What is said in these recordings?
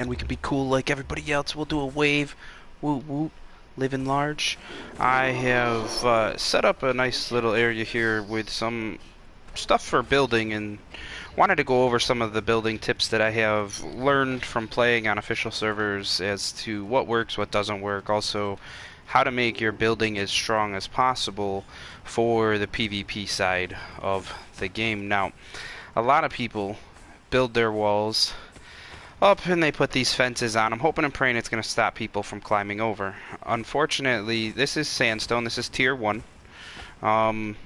and we can be cool like everybody else. We'll do a wave. Woot woot. Living large. I have set up a nice little area here with some stuff for building and wanted to go over some of the building tips that I have learned from playing on official servers as to what works, what doesn't work, also how to make your building as strong as possible for the PvP side of the game. Now, a lot of people build their walls up and they put these fences on. I'm hoping and praying it's going to stop people from climbing over. Unfortunately, this is sandstone. This is tier 1.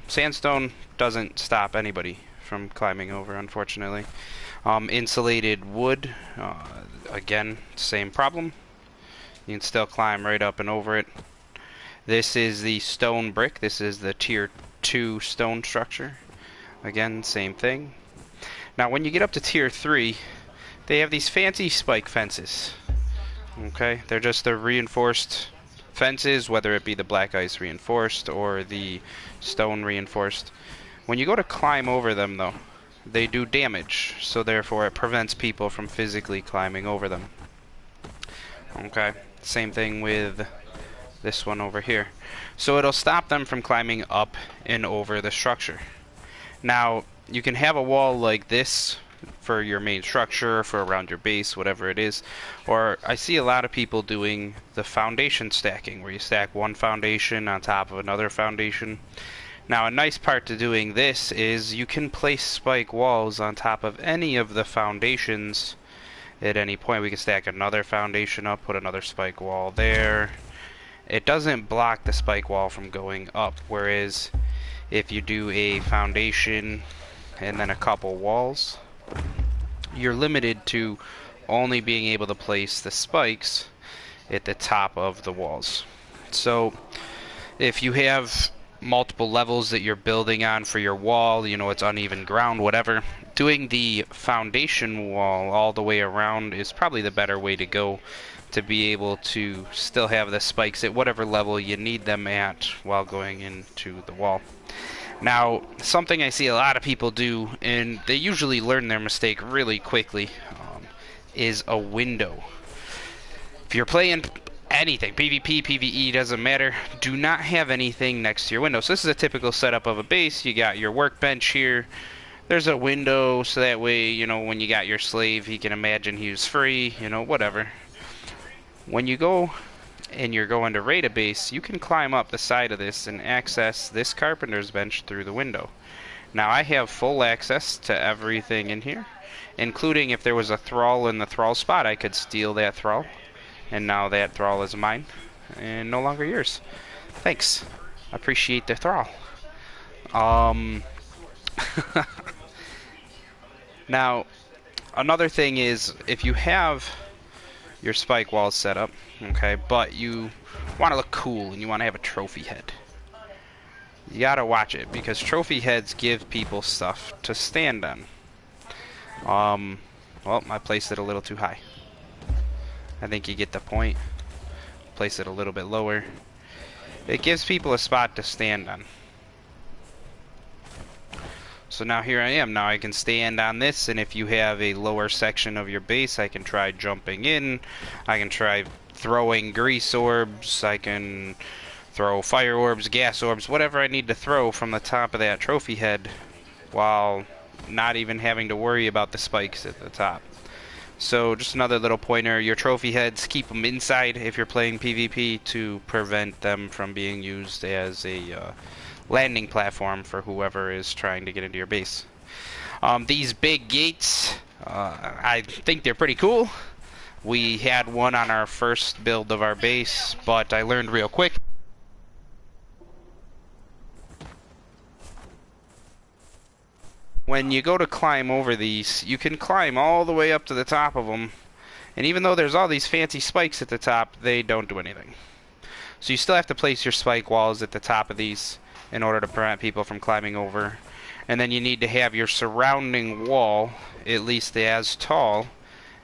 Sandstone doesn't stop anybody from climbing over, unfortunately. Insulated wood, again, same problem. You can still climb right up and over it. This is the stone brick. This is the tier 2 stone structure. Again, same thing. Now, when you get up to tier 3, they have these fancy spike fences. Okay, they're just the reinforced fences, whether it be the black ice reinforced or the stone reinforced. When you go to climb over them, though, they do damage, so therefore it prevents people from physically climbing over them. Okay, same thing with this one over here. So it'll stop them from climbing up and over the structure. Now, you can have a wall like this for your main structure, for around your base, whatever it is. Or I see a lot of people doing the foundation stacking, where you stack one foundation on top of another foundation. Now, a nice part to doing this is you can place spike walls on top of any of the foundations at any point. We can stack another foundation up, put another spike wall there. It doesn't block the spike wall from going up, whereas if you do a foundation and then a couple walls, you're limited to only being able to place the spikes at the top of the walls. So if you have multiple levels that you're building on for your wall, you know, it's uneven ground, whatever, doing the foundation wall all the way around is probably the better way to go, to be able to still have the spikes at whatever level you need them at while going into the wall. Now, something I see a lot of people do, and they usually learn their mistake really quickly, is a window. If you're playing anything, PvP, PvE, doesn't matter, do not have anything next to your window. So this is a typical setup of a base. You got your workbench here. There's a window, so that way, you know, when you got your slave, he can imagine he was free, you know, whatever. When you go and you're going to raid a base, you can climb up the side of this and access this carpenter's bench through the window. Now, I have full access to everything in here, including if there was a thrall in the thrall spot, I could steal that thrall, and now that thrall is mine and no longer yours. Thanks. I appreciate the thrall. Now, another thing is, if you have your spike walls set up, okay, but you want to look cool and you want to have a trophy head, you gotta watch it, because trophy heads give people stuff to stand on. Well, I placed it a little too high. I think you get the point. Place it a little bit lower. It gives people a spot to stand on. So now here I am. Now I can stand on this, and if you have a lower section of your base, I can try jumping in. I can try throwing grease orbs. I can throw fire orbs, gas orbs, whatever I need to throw from the top of that trophy head, while not even having to worry about the spikes at the top. So just another little pointer, your trophy heads, keep them inside if you're playing PvP to prevent them from being used as a landing platform for whoever is trying to get into your base. These big gates, I think they're pretty cool. We had one on our first build of our base, but I learned real quick. When you go to climb over these, you can climb all the way up to the top of them, and even though there's all these fancy spikes at the top, they don't do anything. So you still have to place your spike walls at the top of these in order to prevent people from climbing over. And then you need to have your surrounding wall at least as tall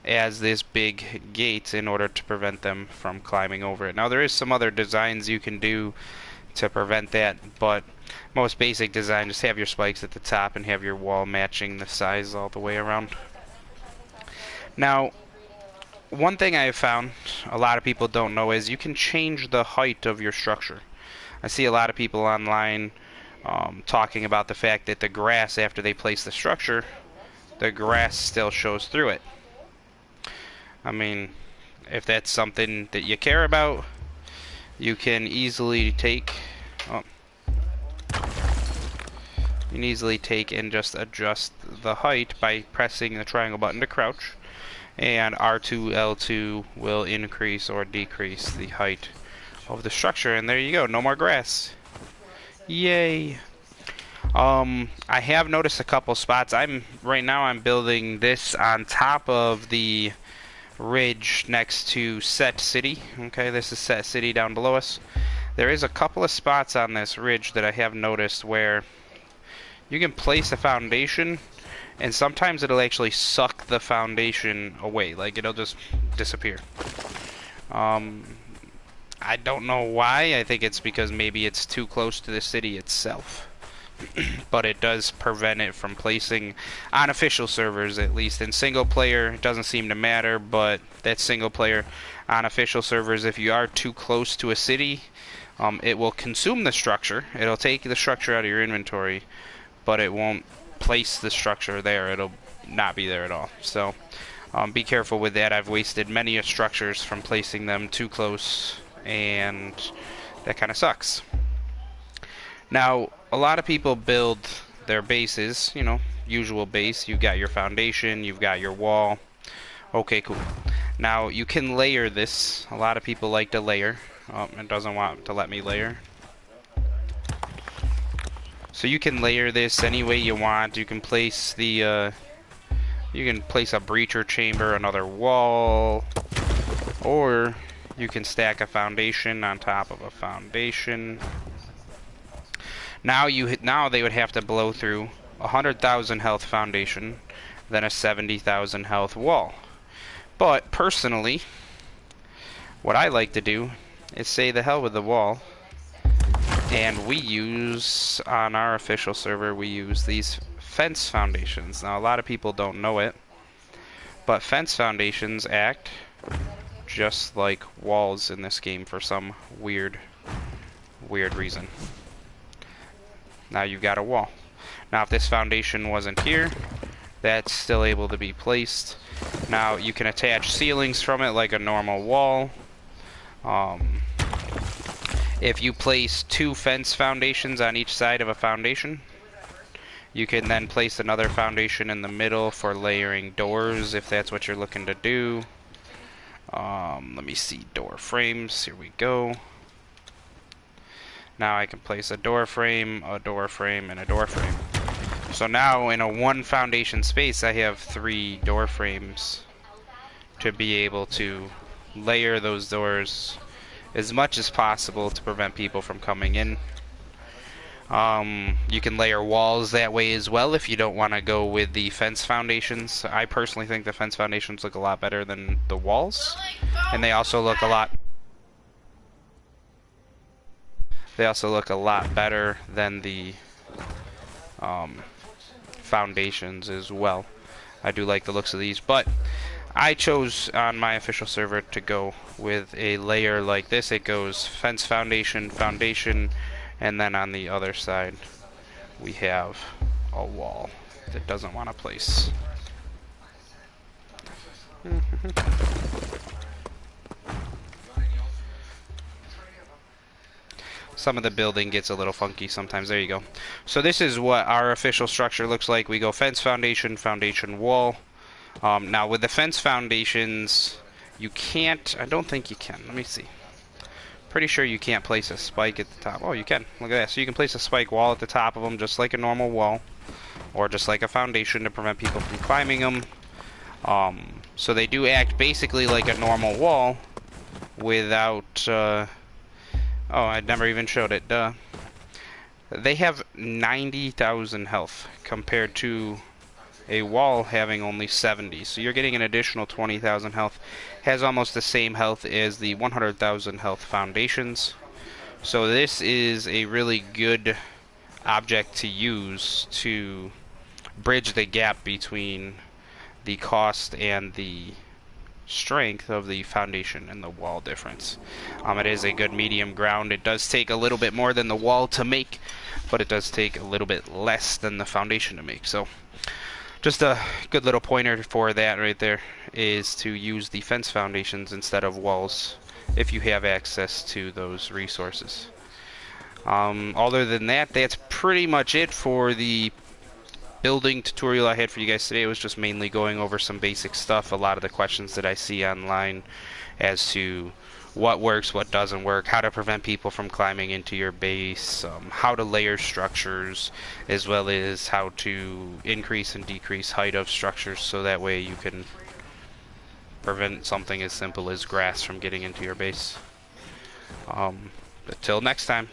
as this big gate in order to prevent them from climbing over it. Now, there is some other designs you can do to prevent that, but most basic design, just have your spikes at the top and have your wall matching the size all the way around. Now, one thing I have found a lot of people don't know is you can change the height of your structure. I see a lot of people online talking about the fact that the grass, after they place the structure, the grass still shows through it. I mean, if that's something that you care about, you can easily take and just adjust the height by pressing the triangle button to crouch, and R2, L2 will increase or decrease the height of the structure, and there you go, no more grass. Yay! I have noticed a couple spots. Right now I'm building this on top of the ridge next to Set City. Okay, this is Set City down below us. There is a couple of spots on this ridge that I have noticed where you can place a foundation and sometimes it'll actually suck the foundation away, like it'll just disappear. I don't know why. I think it's because maybe it's too close to the city itself. But it does prevent it from placing on official servers, at least. In single player, it doesn't seem to matter, but that's single player. On official servers, if you are too close to a city, it will consume the structure. It'll take the structure out of your inventory, but it won't place the structure there. It'll not be there at all. So be careful with that. I've wasted many structures from placing them too close, and that kind of sucks. Now, a lot of people build their bases, you know, usual base. You've got your foundation, you've got your wall. Okay, cool. Now, you can layer this. A lot of people like to layer. It doesn't want to let me layer. So you can layer this any way you want. You can place the, you can place a breacher chamber, another wall, or you can stack a foundation on top of a foundation. Now they would have to blow through a 100,000 health foundation, then a 70,000 health wall. But personally, what I like to do is say the hell with the wall, and we use, on our official server, we use these fence foundations. Now a lot of people don't know it, but fence foundations act just like walls in this game for some weird reason. Now you've got a wall. Now if this foundation wasn't here, that's still able to be placed. Now you can attach ceilings from it like a normal wall. If you place 2 fence foundations on each side of a foundation, you can then place another foundation in the middle for layering doors if that's what you're looking to do. Let me see, door frames, here we go. Now I can place a door frame, and a door frame. So now in a 1 foundation space I have 3 door frames to be able to layer those doors as much as possible to prevent people from coming in. You can layer walls that way as well if you don't want to go with the fence foundations. I personally think the fence foundations look a lot better than the walls, and they also look a lot better than the foundations as well. I do like the looks of these, but I chose on my official server to go with a layer like this. It goes fence foundation, and then on the other side we have a wall that doesn't want to place. Some of the building gets a little funky sometimes. There you go. So this is what our official structure looks like. We go fence foundation, wall. Now with the fence foundations, you can't, I don't think you can. Let me see. Pretty sure you can't place a spike at the top. Oh, you can. Look at that. So you can place a spike wall at the top of them just like a normal wall, or just like a foundation to prevent people from climbing them. So they do act basically like a normal wall without... oh, I never even showed it. Duh. They have 90,000 health compared to a wall having only 70. So you're getting an additional 20,000 health. Has almost the same health as the 100,000 health foundations. So this is a really good object to use to bridge the gap between the cost and the strength of the foundation and the wall difference. It is a good medium ground. It does take a little bit more than the wall to make, but it does take a little bit less than the foundation to make. So just a good little pointer for that right there is to use the fence foundations instead of walls if you have access to those resources. Other than that, that's pretty much it for the building tutorial I had for you guys today. It was just mainly going over some basic stuff, a lot of the questions that I see online as to what works, what doesn't work, how to prevent people from climbing into your base, how to layer structures, as well as how to increase and decrease height of structures so that way you can prevent something as simple as grass from getting into your base. Until next time.